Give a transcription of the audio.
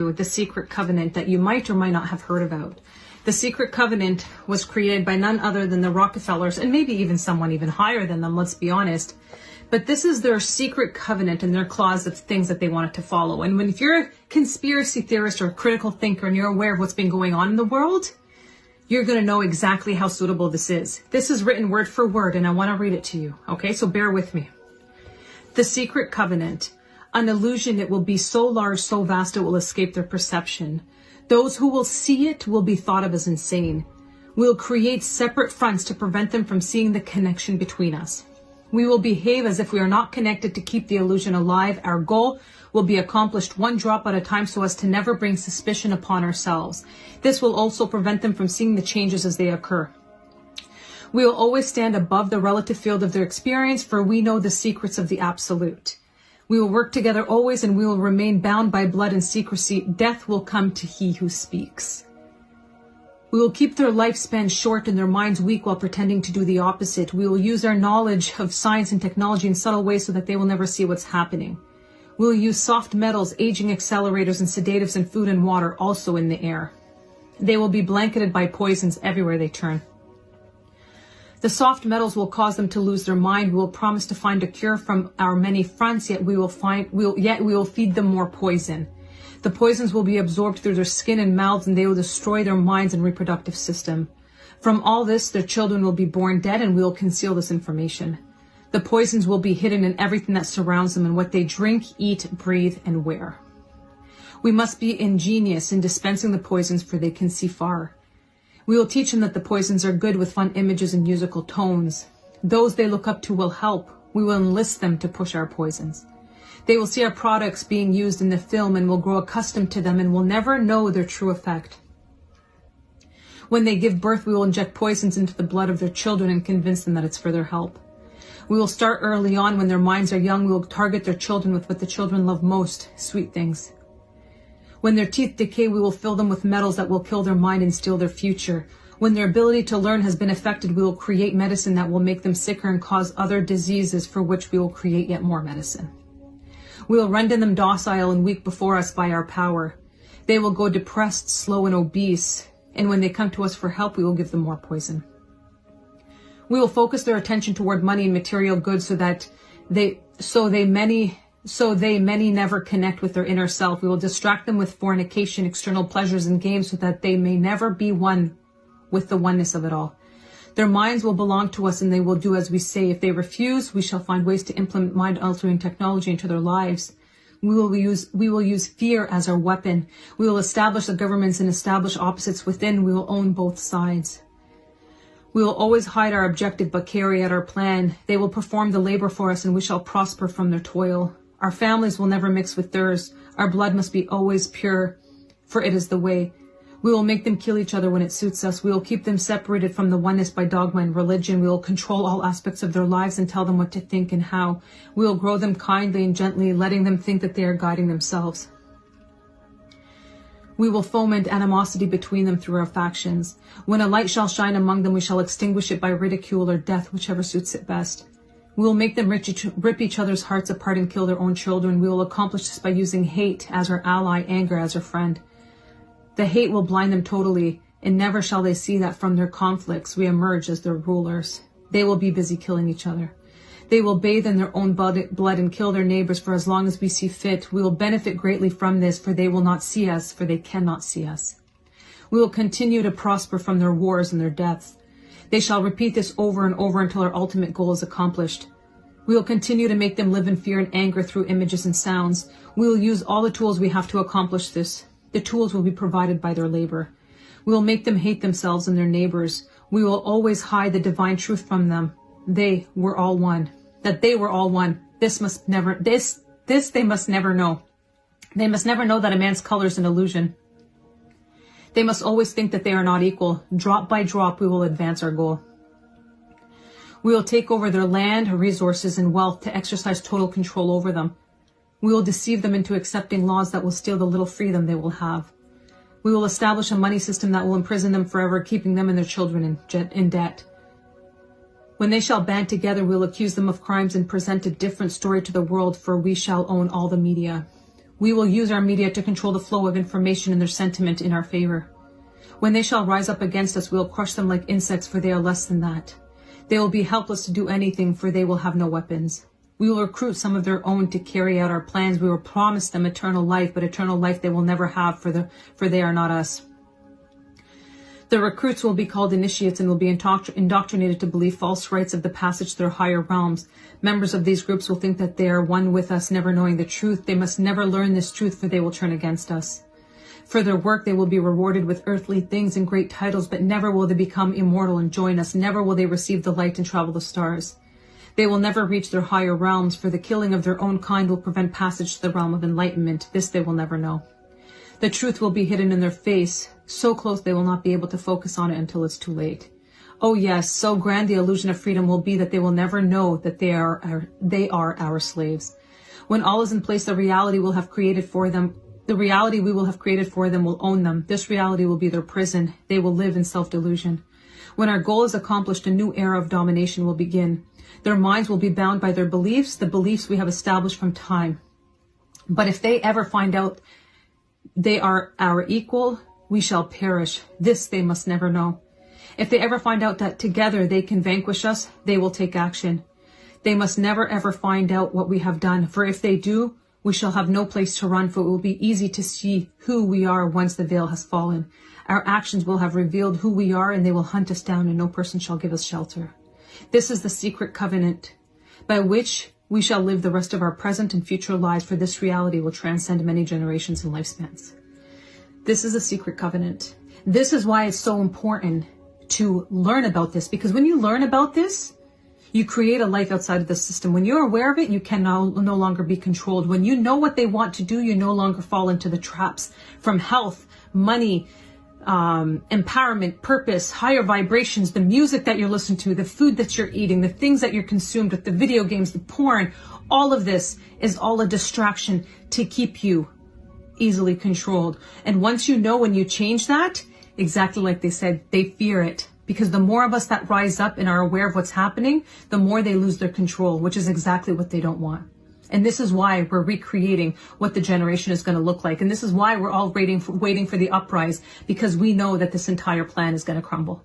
the secret covenant that you might or might not have heard about. The secret covenant was created by none other than the Rockefellers, and maybe even someone even higher than them, let's be honest. But this is their secret covenant and their clause of things that they wanted to follow. And if you're a conspiracy theorist or a critical thinker and you're aware of what's been going on in the world, you're going to know exactly how suitable this is. This is written word for word, and I want to read it to you. Okay, so bear with me. The secret covenant. An illusion, it will be so large, so vast, it will escape their perception. Those who will see it will be thought of as insane. We'll create separate fronts to prevent them from seeing the connection between us. We will behave as if we are not connected to keep the illusion alive. Our goal will be accomplished one drop at a time so as to never bring suspicion upon ourselves. This will also prevent them from seeing the changes as they occur. We will always stand above the relative field of their experience, for we know the secrets of the absolute. We will work together always, and we will remain bound by blood and secrecy. Death will come to he who speaks. We will keep their lifespan short and their minds weak while pretending to do the opposite. We will use our knowledge of science and technology in subtle ways so that they will never see what's happening. We will use soft metals, aging accelerators, and sedatives in food and water, also in the air. They will be blanketed by poisons everywhere they turn. The soft metals will cause them to lose their mind. We will promise to find a cure from our many fronts, yet we will feed them more poison. The poisons will be absorbed through their skin and mouths, and they will destroy their minds and reproductive system. From all this, their children will be born dead, and we will conceal this information. The poisons will be hidden in everything that surrounds them and what they drink, eat, breathe, and wear. We must be ingenious in dispensing the poisons, for they can see far. We will teach them that the poisons are good with fun images and musical tones. Those they look up to will help. We will enlist them to push our poisons. They will see our products being used in the film and will grow accustomed to them and will never know their true effect. When they give birth, we will inject poisons into the blood of their children and convince them that it's for their help. We will start early on when their minds are young. We will target their children with what the children love most, sweet things. When their teeth decay, we will fill them with metals that will kill their mind and steal their future. When their ability to learn has been affected, we will create medicine that will make them sicker and cause other diseases, for which we will create yet more medicine. We will render them docile and weak before us by our power. They will go depressed, slow, and obese, and when they come to us for help, we will give them more poison. We will focus their attention toward money and material goods so they many never connect with their inner self. We will distract them with fornication, external pleasures, and games so that they may never be one with the oneness of it all. Their minds will belong to us and they will do as we say. If they refuse, we shall find ways to implement mind-altering technology into their lives. We will use fear as our weapon. We will establish the governments and establish opposites within. We will own both sides. We will always hide our objective but carry out our plan. They will perform the labor for us and we shall prosper from their toil. Our families will never mix with theirs. Our blood must be always pure, for it is the way. We will make them kill each other when it suits us. We will keep them separated from the oneness by dogma and religion. We will control all aspects of their lives and tell them what to think and how. We will grow them kindly and gently, letting them think that they are guiding themselves. We will foment animosity between them through our factions. When a light shall shine among them, we shall extinguish it by ridicule or death, whichever suits it best. We will make them rip each other's hearts apart and kill their own children. We will accomplish this by using hate as our ally, anger as our friend. The hate will blind them totally, and never shall they see that from their conflicts we emerge as their rulers. They will be busy killing each other. They will bathe in their own blood and kill their neighbors for as long as we see fit. We will benefit greatly from this, for they will not see us, for they cannot see us. We will continue to prosper from their wars and their deaths. They shall repeat this over and over until our ultimate goal is accomplished. We will continue to make them live in fear and anger through images and sounds. We will use all the tools we have to accomplish this. The tools will be provided by their labor. We will make them hate themselves and their neighbors. We will always hide the divine truth from them. They were all one. That they were all one. This they must never know. They must never know that a man's color is an illusion. They must always think that they are not equal. Drop by drop, we will advance our goal. We will take over their land, resources, and wealth to exercise total control over them. We will deceive them into accepting laws that will steal the little freedom they will have. We will establish a money system that will imprison them forever, keeping them and their children in debt. When they shall band together, we will accuse them of crimes and present a different story to the world, for we shall own all the media. We will use our media to control the flow of information and their sentiment in our favor. When they shall rise up against us, we will crush them like insects, for they are less than that. They will be helpless to do anything, for they will have no weapons. We will recruit some of their own to carry out our plans. We will promise them eternal life, but eternal life they will never have, for they are not us. The recruits will be called initiates and will be indoctrinated to believe false rites of the passage through higher realms. Members of these groups will think that they are one with us, never knowing the truth. They must never learn this truth, for they will turn against us. For their work, they will be rewarded with earthly things and great titles, but never will they become immortal and join us. Never will they receive the light and travel the stars. They will never reach their higher realms, for the killing of their own kind will prevent passage to the realm of enlightenment. This they will never know. The truth will be hidden in their face, so close they will not be able to focus on it until it's too late. Oh yes, so grand the illusion of freedom will be that they will never know that they are our slaves. When all is in place, the reality we will have created for them will own them. This reality will be their prison. They will live in self-delusion. When our goal is accomplished, a new era of domination will begin. Their minds will be bound by their beliefs, the beliefs we have established from time. But if they ever find out they are our equal, we shall perish. This they must never know. If they ever find out that together they can vanquish us, they will take action. They must never ever find out what we have done, for if they do, we shall have no place to run, for it will be easy to see who we are once the veil has fallen. Our actions will have revealed who we are, and they will hunt us down, and no person shall give us shelter. This is the secret covenant by which we shall live the rest of our present and future lives, for this reality will transcend many generations and lifespans. This is a secret covenant. This is why it's so important to learn about this, because when you learn about this, you create a life outside of the system. When you're aware of it, you can no longer be controlled. When you know what they want to do, you no longer fall into the traps from health, money, empowerment, purpose, higher vibrations, the music that you're listening to, the food that you're eating, the things that you're consumed with, the video games, the porn. All of this is all a distraction to keep you easily controlled. And once you know, when you change that, exactly like they said, they fear it. Because the more of us that rise up and are aware of what's happening, the more they lose their control, which is exactly what they don't want. And this is why we're recreating what the generation is going to look like. And this is why we're all waiting for the uprise, because we know that this entire plan is going to crumble.